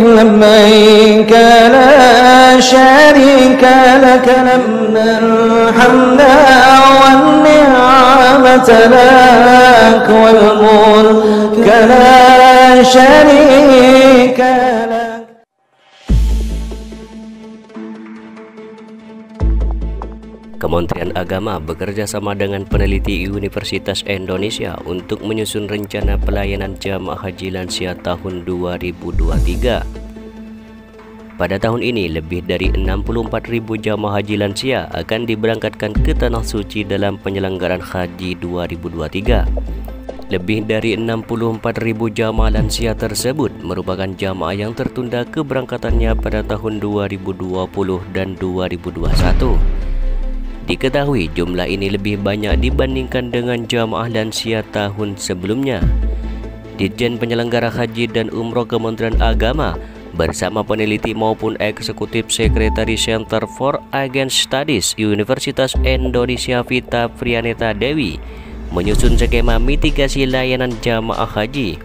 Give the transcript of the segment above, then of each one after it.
لبيك لا شريك لك الحمد والنعمة لك والملك لا شريك لك. Kementerian Agama bekerja sama dengan peneliti Universitas Indonesia untuk menyusun rencana pelayanan jamaah haji lansia tahun 2023. Pada tahun ini, lebih dari 64.000 jamaah haji lansia akan diberangkatkan ke Tanah Suci dalam penyelenggaraan haji 2023. Lebih dari 64.000 jamaah lansia tersebut merupakan jamaah yang tertunda keberangkatannya pada tahun 2020 dan 2021. Diketahui jumlah ini lebih banyak dibandingkan dengan jamaah lansia tahun sebelumnya. Ditjen Penyelenggara Haji dan Umroh Kementerian Agama bersama peneliti maupun eksekutif sekretari Center for Against Studies Universitas Indonesia Vita Priyaneta Dewi menyusun skema mitigasi layanan jamaah haji.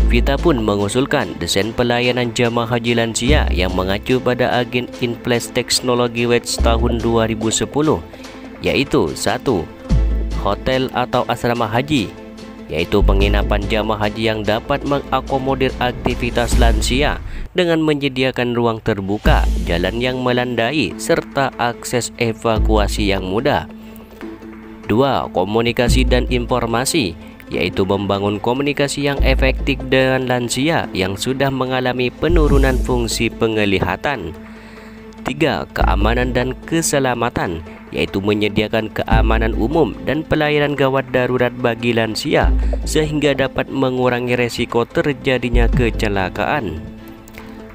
Vita pun mengusulkan desain pelayanan jamaah haji lansia yang mengacu pada Agen in Place Teknologi WETS tahun 2010, yaitu 1. Hotel atau asrama haji, yaitu penginapan jamaah haji yang dapat mengakomodir aktivitas lansia dengan menyediakan ruang terbuka, jalan yang melandai, serta akses evakuasi yang mudah. 2. Komunikasi dan informasi, yaitu membangun komunikasi yang efektif dengan lansia yang sudah mengalami penurunan fungsi penglihatan. 3. Keamanan dan keselamatan, yaitu menyediakan keamanan umum dan pelayanan gawat darurat bagi lansia sehingga dapat mengurangi resiko terjadinya kecelakaan.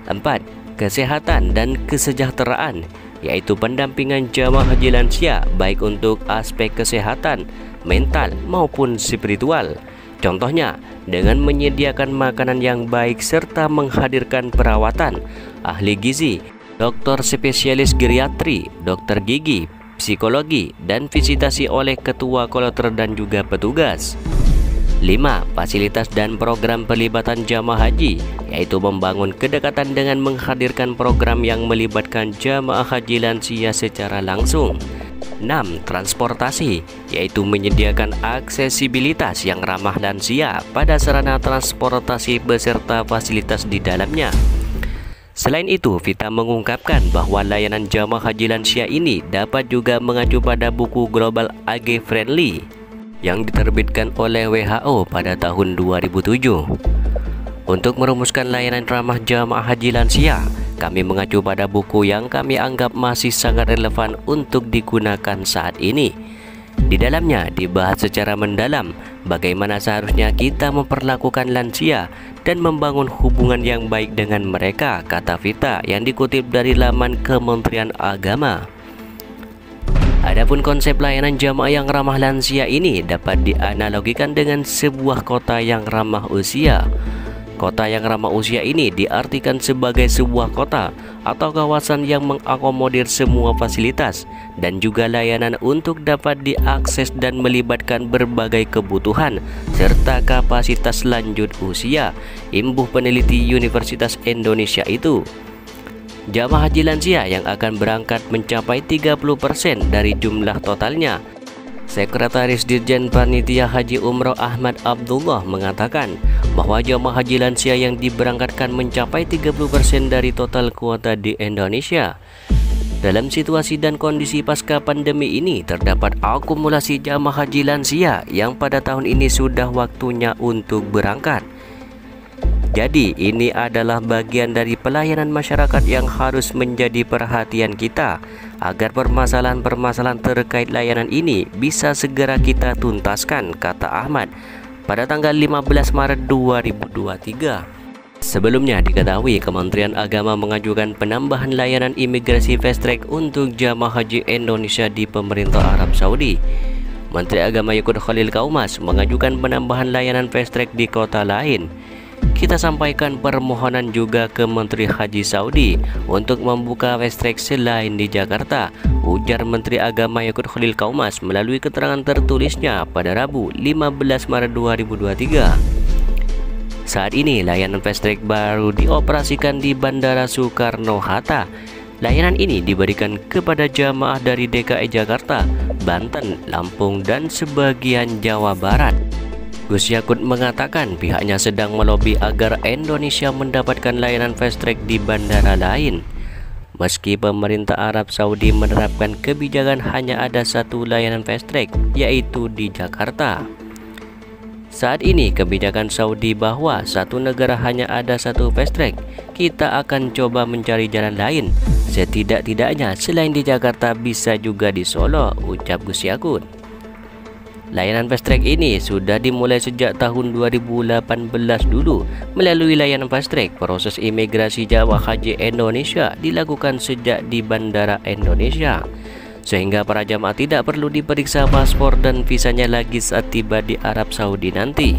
4. Kesehatan dan kesejahteraan, yaitu pendampingan jamaah haji lansia baik untuk aspek kesehatan, mental maupun spiritual. Contohnya, dengan menyediakan makanan yang baik serta menghadirkan perawatan, ahli gizi, dokter spesialis geriatri, dokter gigi, psikologi, dan visitasi oleh ketua kloter dan juga petugas. 5. Fasilitas dan program pelibatan jamaah haji, yaitu membangun kedekatan dengan menghadirkan program yang melibatkan jamaah haji lansia secara langsung. 6. Transportasi, yaitu menyediakan aksesibilitas yang ramah lansia pada sarana transportasi beserta fasilitas di dalamnya. Selain itu, Vita mengungkapkan bahwa layanan jamaah haji lansia ini dapat juga mengacu pada buku Global AG Friendly yang diterbitkan oleh WHO pada tahun 2007. Untuk merumuskan layanan ramah jamaah haji lansia, kami mengacu pada buku yang kami anggap masih sangat relevan untuk digunakan saat ini. Di dalamnya dibahas secara mendalam bagaimana seharusnya kita memperlakukan lansia dan membangun hubungan yang baik dengan mereka, kata Vita yang dikutip dari laman Kementerian Agama. Adapun konsep layanan jamaah yang ramah lansia ini dapat dianalogikan dengan sebuah kota yang ramah usia. Kota yang ramah usia ini diartikan sebagai sebuah kota atau kawasan yang mengakomodir semua fasilitas dan juga layanan untuk dapat diakses dan melibatkan berbagai kebutuhan serta kapasitas lanjut usia, imbuh peneliti Universitas Indonesia itu. Jamaah haji lansia yang akan berangkat mencapai 30% dari jumlah totalnya. Sekretaris Dirjen Panitia Haji Umroh Ahmad Abdullah mengatakan bahwa jamaah haji lansia yang diberangkatkan mencapai 30% dari total kuota di Indonesia. Dalam situasi dan kondisi pasca pandemi ini, terdapat akumulasi jamaah haji lansia yang pada tahun ini sudah waktunya untuk berangkat. Jadi ini adalah bagian dari pelayanan masyarakat yang harus menjadi perhatian kita agar permasalahan-permasalahan terkait layanan ini bisa segera kita tuntaskan, kata Ahmad pada tanggal 15 Maret 2023. Sebelumnya diketahui Kementerian Agama mengajukan penambahan layanan imigrasi fast track untuk jamaah haji Indonesia di pemerintah Arab Saudi. Menteri Agama Yakut Khalil Kaumas mengajukan penambahan layanan fast track di kota lain. Kita sampaikan permohonan juga ke Menteri Haji Saudi untuk membuka fast track selain di Jakarta, ujar Menteri Agama Yakut Khalil Kaumas melalui keterangan tertulisnya pada Rabu 15 Maret 2023. Saat ini layanan fast track baru dioperasikan di Bandara Soekarno-Hatta. Layanan ini diberikan kepada jamaah dari DKI Jakarta, Banten, Lampung, dan sebagian Jawa Barat. Gus Yakut mengatakan pihaknya sedang melobi agar Indonesia mendapatkan layanan fast track di bandara lain. Meski pemerintah Arab Saudi menerapkan kebijakan hanya ada satu layanan fast track, yaitu di Jakarta. Saat ini kebijakan Saudi bahwa satu negara hanya ada satu fast track. Kita akan coba mencari jalan lain. Setidak-tidaknya selain di Jakarta bisa juga di Solo, ucap Gus Yakut. Layanan fast track ini sudah dimulai sejak tahun 2018 dulu. Melalui layanan fast track, proses imigrasi jamaah haji Indonesia dilakukan sejak di Bandara Indonesia, sehingga para jamaah tidak perlu diperiksa paspor dan visanya lagi saat tiba di Arab Saudi nanti.